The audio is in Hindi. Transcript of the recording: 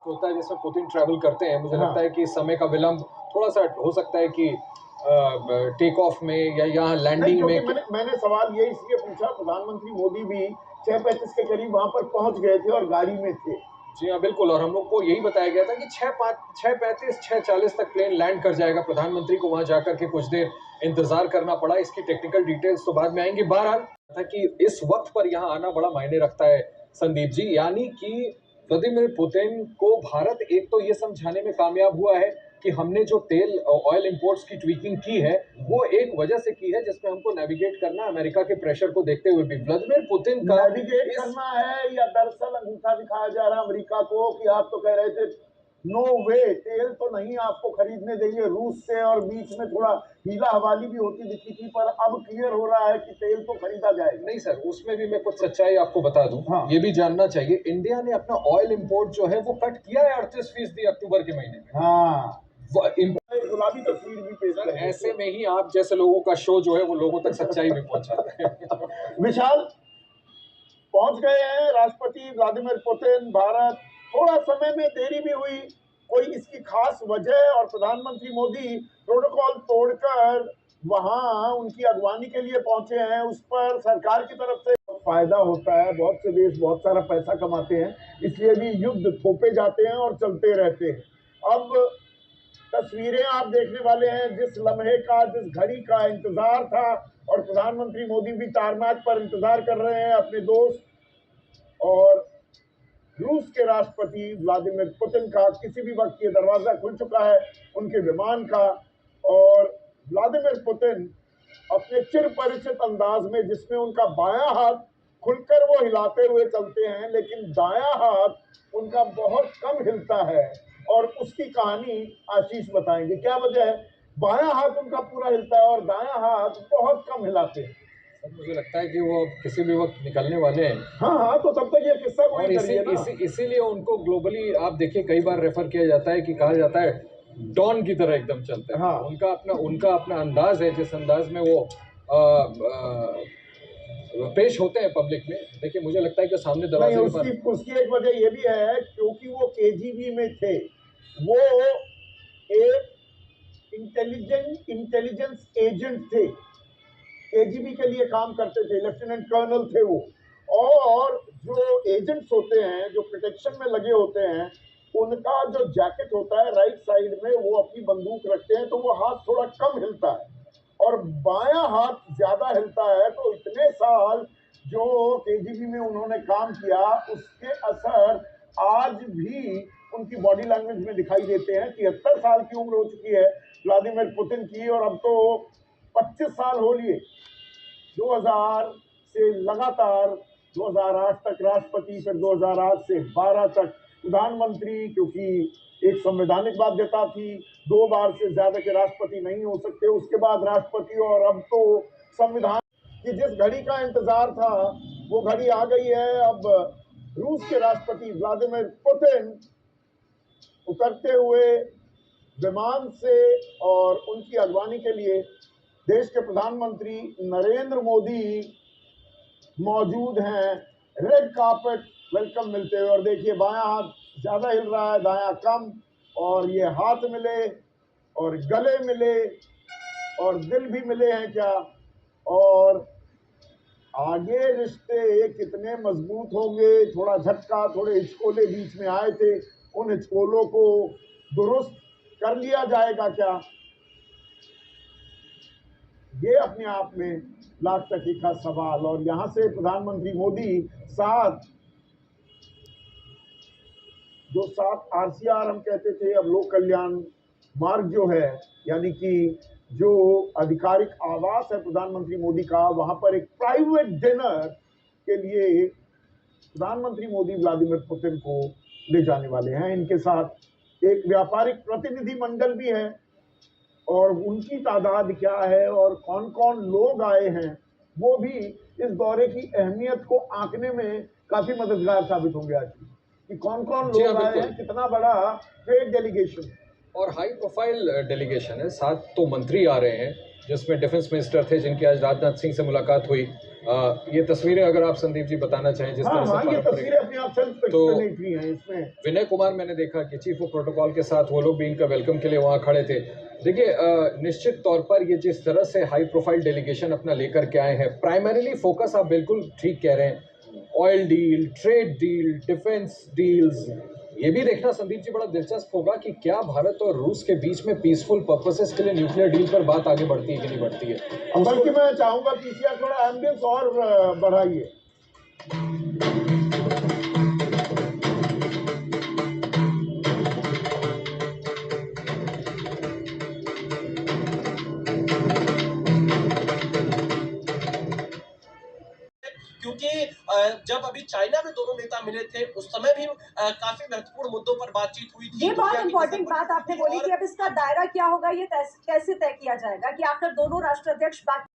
होता है जिसमें पुतिन ट्रैवल करते हैं, मुझे हाँ। लगता है कि समय का विलंब थोड़ा-सा हो सकता है कि टेक ऑफ में या यहाँ नहीं, लैंडिंग क्योंकि में मैंने सवाल ये इसलिए पूछा, प्रधानमंत्री मोदी भी 6:35 के करीब वहां पर पहुंच गए थे और गाड़ी में थे। जी हाँ, बिल्कुल। और हम लोग को यही बताया गया था कि 6:35, 6:40 तक प्लेन लैंड कर जाएगा। प्रधानमंत्री को वहां जाकर के कुछ देर इंतजार करना पड़ा। इसकी टेक्निकल डिटेल्स तो बाद में आएंगी। बहरहाल था कि इस वक्त पर यहाँ आना बड़ा मायने रखता है संदीप जी, यानी कि व्लादिमीर पुतिन को भारत एक तो ये समझाने में कामयाब हुआ है कि हमने जो तेल ऑयल इंपोर्ट्स की ट्वीकिंग की है वो एक वजह से की है जिसमें हमको नेविगेट करना अमेरिका के प्रेशर को देखते हुए भी। व्लादिमीर पुतिन का नेविगेट करना है या दरअसल अंगूठा दिखाया जा रहा है अमेरिका को कि आप तो कह रहे थे नो वे, तेल तो नहीं आपको खरीदने देंगे रूस से, और बीच में थोड़ा हीला हवाली भी होती दिखी थी, पर अब क्लियर हो रहा है कि तेल तो खरीदा जाएगा। नहीं सर, उसमें भी मैं कुछ सच्चाई आपको बता दूं। हाँ। ये भी जानना चाहिए, इंडिया ने अपना ऑयल इंपोर्ट जो है वो कट किया है 38% अक्टूबर के महीने में। हाँ, गुलाबी तस्वीर भी पेश कर रहे ऐसे में ही आप जैसे लोगों का शो जो है वो लोगों तक सच्चाई में पहुंचाता है। विशाल पहुंच गए हैं राष्ट्रपति व्लादिमीर पुतिन भारत। थोड़ा समय में देरी भी हुई, कोई इसकी खास वजह, और प्रधानमंत्री मोदी प्रोटोकॉल तोड़कर वहां उनकी अगवानी के लिए पहुंचे हैं, उस पर सरकार की तरफ से फायदा होता है। बहुत से देश बहुत सारा पैसा कमाते हैं, इसलिए भी युद्ध थोपे जाते हैं और चलते रहते हैं। अब तस्वीरें आप देखने वाले हैं, जिस लम्हे का, जिस घड़ी का इंतजार था, और प्रधानमंत्री मोदी भी टारमाक पर इंतजार कर रहे हैं अपने दोस्त और रूस के राष्ट्रपति व्लादिमीर पुतिन का। किसी भी वक्त ये दरवाजा खुल चुका है उनके विमान का, और व्लादिमीर पुतिन अपने चिर परिचित अंदाज में, जिसमें उनका बायां हाथ खुलकर वो हिलाते हुए चलते हैं, लेकिन दायां हाथ उनका बहुत कम हिलता है, और उसकी कहानी आशीष बताएंगे। क्या वजह है? बायां हाथ उनका पूरा हिलता है और दायां हाथ बहुत कम हिलाते हैं। मुझे लगता है कि वो किसी भी वक्त निकलने वाले हैं। हाँ, तो तब तक ये किस्सा और इसीलिए उनको ग्लोबली आप देखिए कई बार रेफर किया जाता है कि कहा जाता है डॉन की तरह एकदम चलते हैं। हाँ। उनका अपना अंदाज है, जिस अंदाज में वो पेश होते हैं पब्लिक में। देखिए मुझे लगता है कि सामने दरवाजे उसकी एक वजह ये भी है क्योंकि वो केजीबी में थे, वो एक इंटेलिजेंस एजेंट थे, केजीबी के लिए काम करते थे, लेफ्टिनेंट कर्नल थे वो। और जो एजेंट्स होते हैं, जो प्रोटेक्शन में लगे होते हैं, उनका जो जैकेट होता है राइट साइड में, वो अपनी बंदूक रखते हैं तो वो हाथ थोड़ा कम हिलता है और बायां हाथ ज्यादा हिलता है। तो इतने साल जो केजीबी में उन्होंने काम किया, उसके असर आज भी उनकी बॉडी लैंग्वेज में दिखाई देते हैं। 73 साल की उम्र हो चुकी है व्लादिमीर पुतिन की, और अब तो 25 साल हो लिए। 2000 से लगातार 2008 तक राष्ट्रपति, फिर 2008 से 12 तक प्रधानमंत्री, क्योंकि एक संवैधानिक बाध्यता थी, 2 बार से ज्यादा के राष्ट्रपति नहीं हो सकते, उसके बाद राष्ट्रपति, और अब तो संविधान की जिस घड़ी का इंतजार था वो घड़ी आ गई है। अब रूस के राष्ट्रपति व्लादिमीर पुतिन उतरते हुए विमान से, और उनकी अगवानी के लिए देश के प्रधानमंत्री नरेंद्र मोदी मौजूद हैं। रेड कार्पेट वेलकम मिलते हुए, और देखिए बायां हाथ ज्यादा हिल रहा है, दायां कम, और ये हाथ मिले और गले मिले और दिल भी मिले हैं क्या, और आगे रिश्ते कितने मजबूत होंगे। थोड़ा झटका, थोड़े हिचकोले बीच में आए थे, उन हिचकोलों को दुरुस्त कर लिया जाएगा क्या, ये अपने आप में लाख टकी का सवाल। और यहां से प्रधानमंत्री मोदी साथ आरसीआर हम कहते थे, अब लोक कल्याण मार्ग जो है, यानी कि जो आधिकारिक आवास है प्रधानमंत्री मोदी का, वहां पर एक प्राइवेट डिनर के लिए प्रधानमंत्री मोदी व्लादिमीर पुतिन को ले जाने वाले हैं। इनके साथ एक व्यापारिक प्रतिनिधि मंडल भी है, और उनकी तादाद क्या है और कौन कौन लोग आए हैं, वो भी इस दौरे की अहमियत को आंकने में काफी मददगार साबित होंगे आज कि कौन कौन लोग आए हैं, कितना बड़ा ट्रेड डेलीगेशन और हाई प्रोफाइल डेलीगेशन है। 7 तो मंत्री आ रहे हैं, जिसमें डिफेंस मिनिस्टर थे जिनकी आज राजनाथ सिंह से मुलाकात हुई, ये तस्वीरें अगर आप संदीप जी बताना चाहें जिस हाँ तरह से हाँ, ये पारंपरिक तस्वीरें अपने आप सेल्फ तो एक्सप्लेनेटरी हैं इसमें। विनय कुमार मैंने देखा कि चीफ ऑफ प्रोटोकॉल के साथ वो लोग भी इनका वेलकम के लिए वहां खड़े थे। देखिए निश्चित तौर पर ये जिस तरह से हाई प्रोफाइल डेलीगेशन अपना लेकर के आए हैं, प्राइमरीली फोकस आप बिल्कुल ठीक कह रहे हैं, oil deal, trade deal, defence deals, ये भी देखना संदीप जी बड़ा दिलचस्प होगा कि क्या भारत और रूस के बीच में पीसफुल पर्पसेस के लिए न्यूक्लियर डील पर बात आगे बढ़ती है कि नहीं बढ़ती है। बल्कि मैं चाहूंगा पीसीआर थोड़ा एम्बियंस और बढ़ाइए। क्योंकि जब अभी चाइना में दोनों नेता मिले थे उस समय भी काफी महत्वपूर्ण मुद्दों पर बातचीत हुई थी। ये बहुत इंपॉर्टेंट बात आपने बोली कि अब इसका दायरा क्या होगा, ये कैसे तय किया जाएगा कि आखिर दोनों राष्ट्राध्यक्ष बात